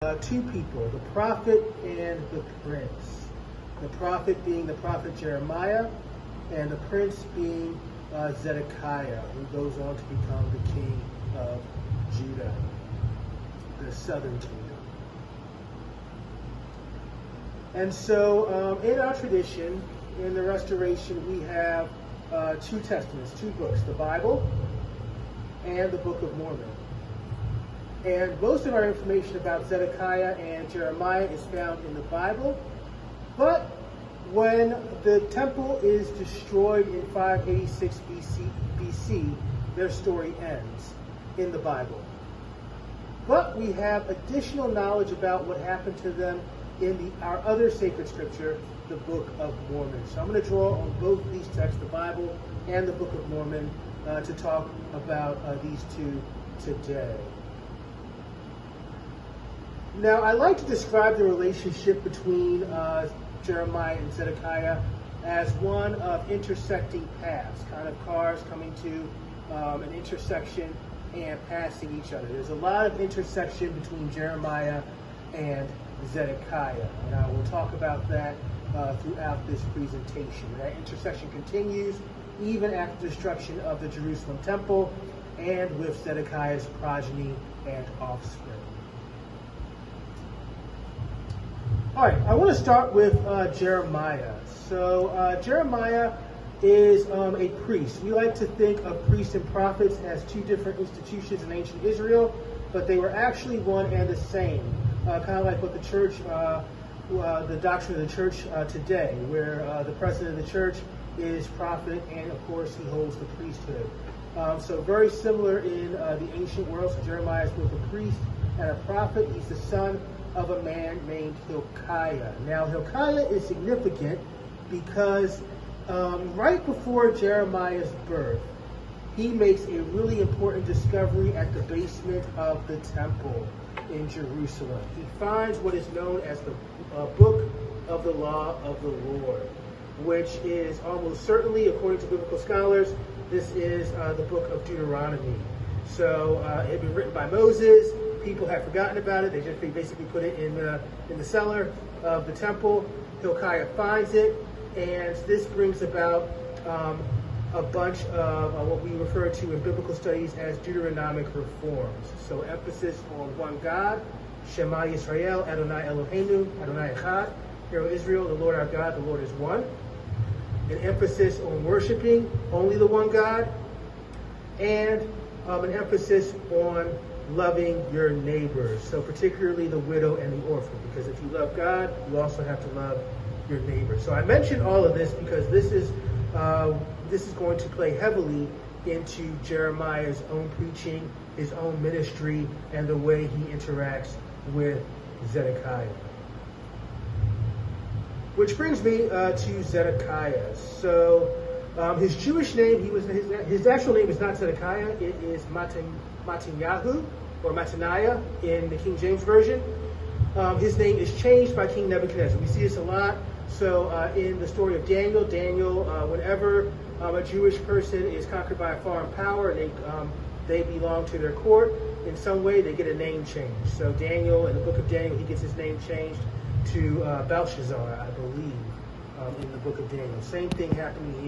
two people, the prophet and the prince. The prophet being the prophet Jeremiah, and the prince being Zedekiah, who goes on to become the king of Judah, the southern kingdom. And so in our tradition, in the Restoration, we have two testaments, two books, the Bible and the Book of Mormon. And most of our information about Zedekiah and Jeremiah is found in the Bible. But when the temple is destroyed in 586 BC, their story ends in the Bible. But we have additional knowledge about what happened to them in our other sacred scripture, the Book of Mormon. So I'm going to draw on both of these texts, the Bible and the Book of Mormon, to talk about these two today. Now, I like to describe the relationship between Jeremiah and Zedekiah as one of intersecting paths, kind of cars coming to an intersection and passing each other. There's a lot of intersection between Jeremiah and Zedekiah, and I will talk about that throughout this presentation. That intersection continues even after destruction of the Jerusalem temple and with Zedekiah's progeny and offspring. All right, I want to start with Jeremiah. So Jeremiah is a priest. We like to think of priests and prophets as two different institutions in ancient Israel, but they were actually one and the same. Kind of like what the church, the doctrine of the church today, where the president of the church is prophet, and of course he holds the priesthood. So very similar in the ancient world. So Jeremiah is both a priest and a prophet. He's the son of a man named Hilkiah. Now Hilkiah is significant because right before Jeremiah's birth, he makes a really important discovery at the basement of the temple in Jerusalem. He finds what is known as the book of the law of the Lord, which is almost certainly, according to biblical scholars, this is the book of Deuteronomy. So it had been written by Moses. People had forgotten about it. They basically put it in the cellar of the temple. Hilkiah finds it, and this brings about a bunch of what we refer to in biblical studies as Deuteronomic Reforms. So emphasis on one God, Shema Yisrael, Adonai Eloheinu, Adonai Echad, Hear, O Israel, the Lord our God, the Lord is one. An emphasis on worshiping only the one God, and an emphasis on loving your neighbors. So particularly the widow and the orphan, because if you love God, you also have to love your neighbor. So I mentioned all of this because this is going to play heavily into Jeremiah's own preaching, his own ministry, and the way he interacts with Zedekiah. Which brings me to Zedekiah. So his Jewish name, his actual name is not Zedekiah. It is Matanyahu, or Mataniah in the King James Version. His name is changed by King Nebuchadnezzar. We see this a lot. So in the story of Daniel, whenever a Jewish person is conquered by a foreign power and they belong to their court, in some way they get a name change. So Daniel, in the book of Daniel, he gets his name changed to Belshazzar, I believe, in the book of Daniel. Same thing happening here.